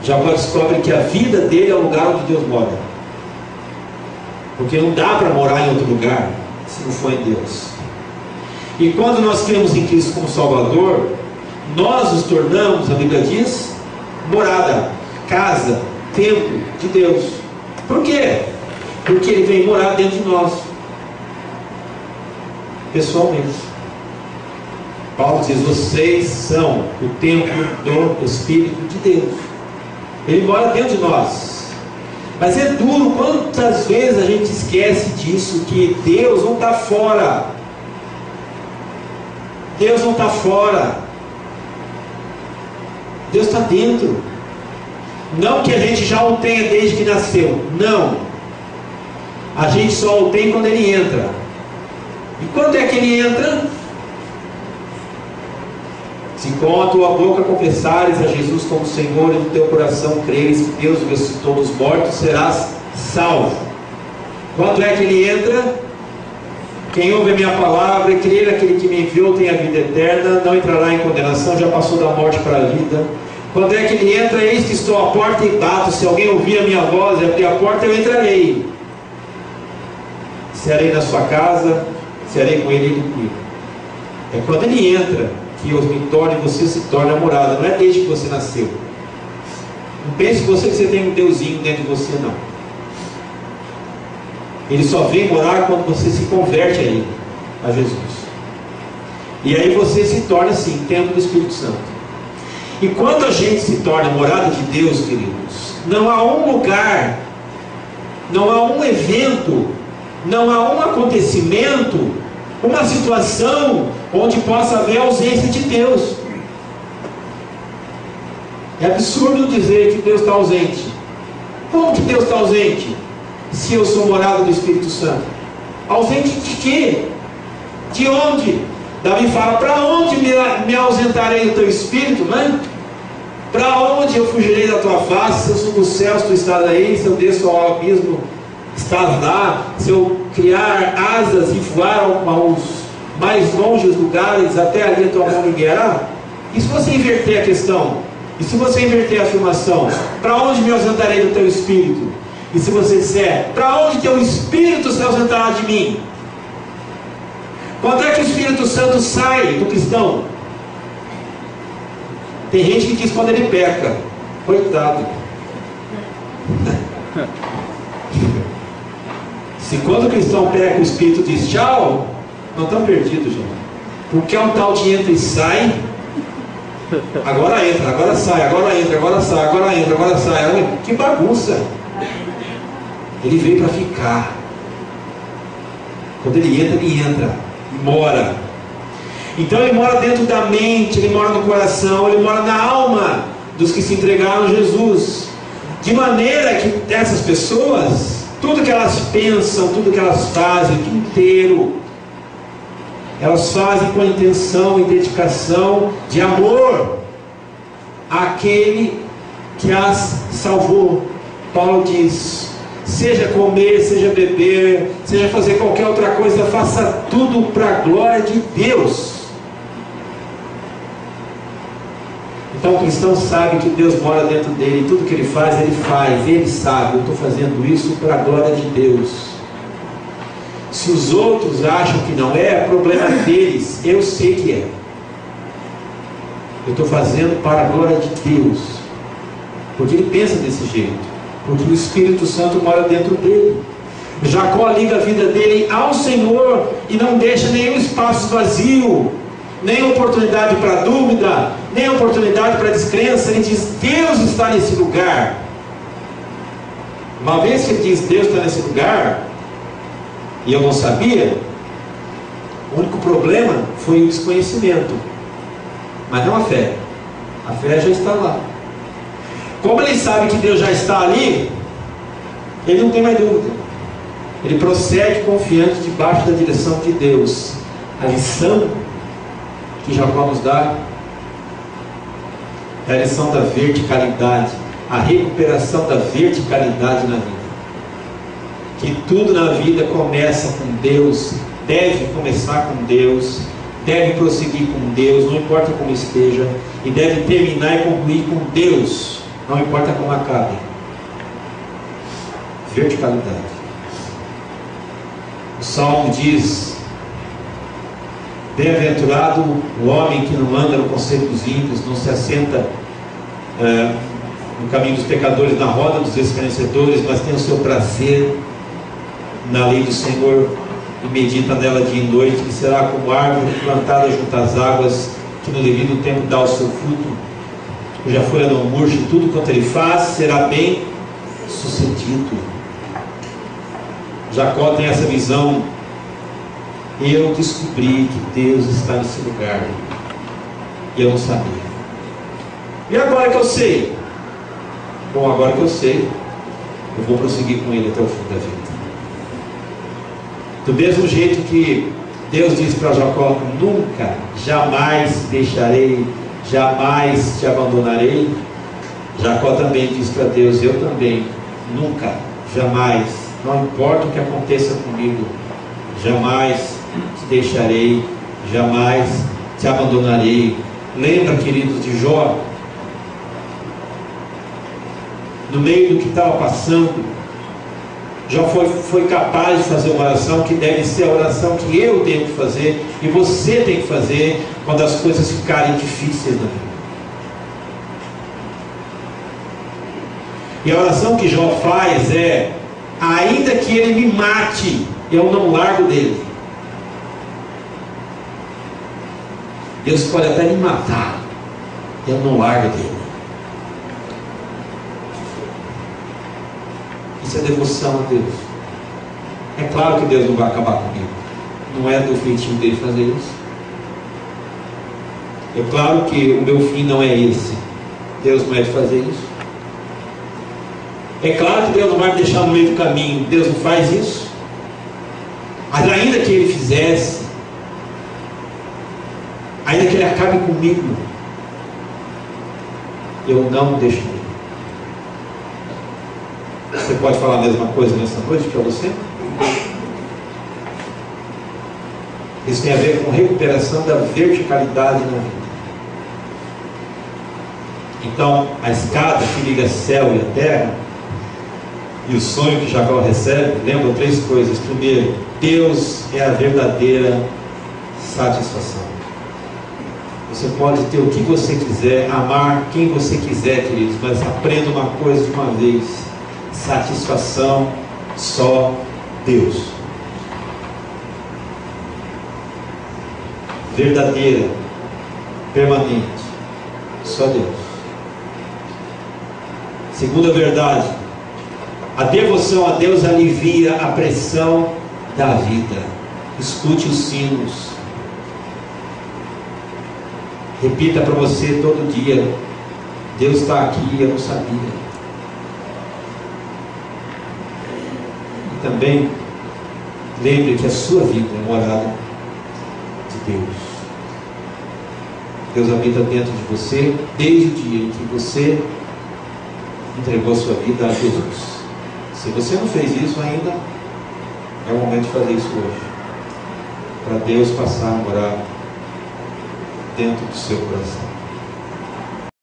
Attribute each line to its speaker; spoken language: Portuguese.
Speaker 1: Jacó descobre que a vida dele é o lugar onde Deus mora, porque não dá para morar em outro lugar se não for em Deus. E quando nós cremos em Cristo como Salvador, nós nos tornamos, a Bíblia diz, morada, casa, templo de Deus. Por quê? Porque Ele vem morar dentro de nós, pessoalmente. Paulo diz: vocês são o templo do Espírito de Deus. Ele mora dentro de nós. Mas é duro, quantas vezes a gente esquece disso, que Deus não está fora. Deus não está fora. Deus está dentro. Não que a gente já o tenha desde que nasceu. Não. A gente só o tem quando Ele entra. E quando é que Ele entra? Se com a tua boca confessares a Jesus como Senhor e no teu coração creres que Deus o ressuscitou dos mortos, serás salvo. Quando é que Ele entra? Quem ouve a minha palavra e crer naquele que me enviou tem a vida eterna, não entrará em condenação, já passou da morte para a vida. Quando é que Ele entra? Eis que estou à porta e bato. Se alguém ouvir a minha voz e abrir a porta, eu entrarei. Serei na sua casa, serei com Ele e Ele comigo. É quando Ele entra que eu me torne, você se torna morada. Não é desde que você nasceu. Não pense que você tem um Deusinho dentro de você, não. Ele só vem morar quando você se converte a Ele, a Jesus. E aí você se torna assim, templo do Espírito Santo. E quando a gente se torna morada de Deus, queridos, não há um lugar, não há um evento, não há um acontecimento, uma situação onde possa haver ausência de Deus. É absurdo dizer que Deus está ausente. Como que Deus está ausente? Se eu sou morada do Espírito Santo. Ausente de quê? De onde? Davi fala: para onde me ausentarei do teu Espírito, né? Para onde eu fugirei da tua face? Se eu subo os céus, tu estás aí. Se eu desço ao abismo, estás lá. Se eu criar asas e voar aos mais longes lugares, até ali a tua mão me guiará. E se você inverter a questão? E se você inverter a afirmação? Para onde me ausentarei do teu Espírito? E se você disser: para onde teu Espírito se ausentará de mim? Quando é que o Espírito Santo sai do cristão? Tem gente que diz quando ele peca. Coitado. Se quando o cristão peca, o Espírito diz tchau, não estão perdidos, gente. Porque é um tal de entra e sai. Agora entra, agora sai, agora entra, agora sai, agora entra, agora sai. Que bagunça. Ele veio para ficar. Quando ele entra e mora. Então ele mora dentro da mente, ele mora no coração, ele mora na alma dos que se entregaram a Jesus. De maneira que essas pessoas, tudo que elas pensam, tudo que elas fazem, o dia inteiro, elas fazem com a intenção e dedicação de amor àquele que as salvou. Paulo diz: seja comer, seja beber, seja fazer qualquer outra coisa, faça tudo para a glória de Deus. Então o cristão sabe que Deus mora dentro dele, tudo que ele faz, ele sabe: eu estou fazendo isso para a glória de Deus. Se os outros acham que não é, problema deles, eu sei que é. Eu estou fazendo para a glória de Deus, porque ele pensa desse jeito, porque o Espírito Santo mora dentro dele. Jacó liga a vida dele ao Senhor e não deixa nenhum espaço vazio, nem oportunidade para dúvida, nem oportunidade para descrença. Ele diz: Deus está nesse lugar. Uma vez que ele diz Deus está nesse lugar, e eu não sabia, o único problema foi o desconhecimento, mas não a fé. A fé já está lá. Como ele sabe que Deus já está ali, ele não tem mais dúvida. Ele prossegue confiante debaixo da direção de Deus. A lição que Jacó nos dá é a lição da verticalidade, a recuperação da verticalidade na vida. Que tudo na vida começa com Deus, deve começar com Deus, deve prosseguir com Deus, não importa como esteja, e deve terminar e concluir com Deus, não importa como acabe. Verticalidade. O Salmo diz: bem-aventurado o homem que não anda no conselho dos ímpios, não se assenta no caminho dos pecadores, na roda dos escarnecedores, mas tem o seu prazer na lei do Senhor e medita nela dia e noite. E será como árvore plantada junto às águas, que no devido tempo dá o seu fruto, cuja folha não murcha, e tudo quanto ele faz será bem sucedido. Jacó tem essa visão: eu descobri que Deus está nesse lugar, e eu não sabia. E agora que eu sei? Bom, agora que eu sei, eu vou prosseguir com ele até o fim da vida. Do mesmo jeito que Deus disse para Jacó: nunca, jamais deixarei, jamais te abandonarei. Jacó também disse para Deus: eu também, nunca, jamais, não importa o que aconteça comigo, jamais te deixarei, jamais te abandonarei. Lembra, queridos, de Jó? No meio do que estava passando, Jó foi capaz de fazer uma oração que deve ser a oração que eu tenho que fazer e você tem que fazer quando as coisas ficarem difíceis na vida. E a oração que Jó faz é: ainda que ele me mate, eu não largo dele. Deus pode até me matar, eu não largo dele. Isso é devoção a Deus. É claro que Deus não vai acabar comigo, não é do feitio dele fazer isso. É claro que o meu fim não é esse. Deus não é de fazer isso. É claro que Deus não vai me deixar no meio do caminho. Deus não faz isso. Mas ainda que Ele fizesse, ainda que Ele acabe comigo, eu não deixo. Você pode falar a mesma coisa nessa noite para você? Isso tem a ver com recuperação da verticalidade na vida. Então, a escada que liga céu e a terra, e o sonho que Jacó recebe, lembram três coisas. Primeiro, Deus é a verdadeira satisfação. Você pode ter o que você quiser, amar quem você quiser, queridos, mas aprenda uma coisa de uma vez: satisfação só Deus. Verdadeira, permanente, só Deus. Segunda verdade: a devoção a Deus alivia a pressão da vida. Escute os sinos. Repita para você todo dia: Deus está aqui, eu não sabia. Também lembre que a sua vida é morada de Deus. Deus habita dentro de você desde o dia em que você entregou a sua vida a Jesus. Se você não fez isso ainda, é o momento de fazer isso hoje, para Deus passar a morar dentro do seu coração.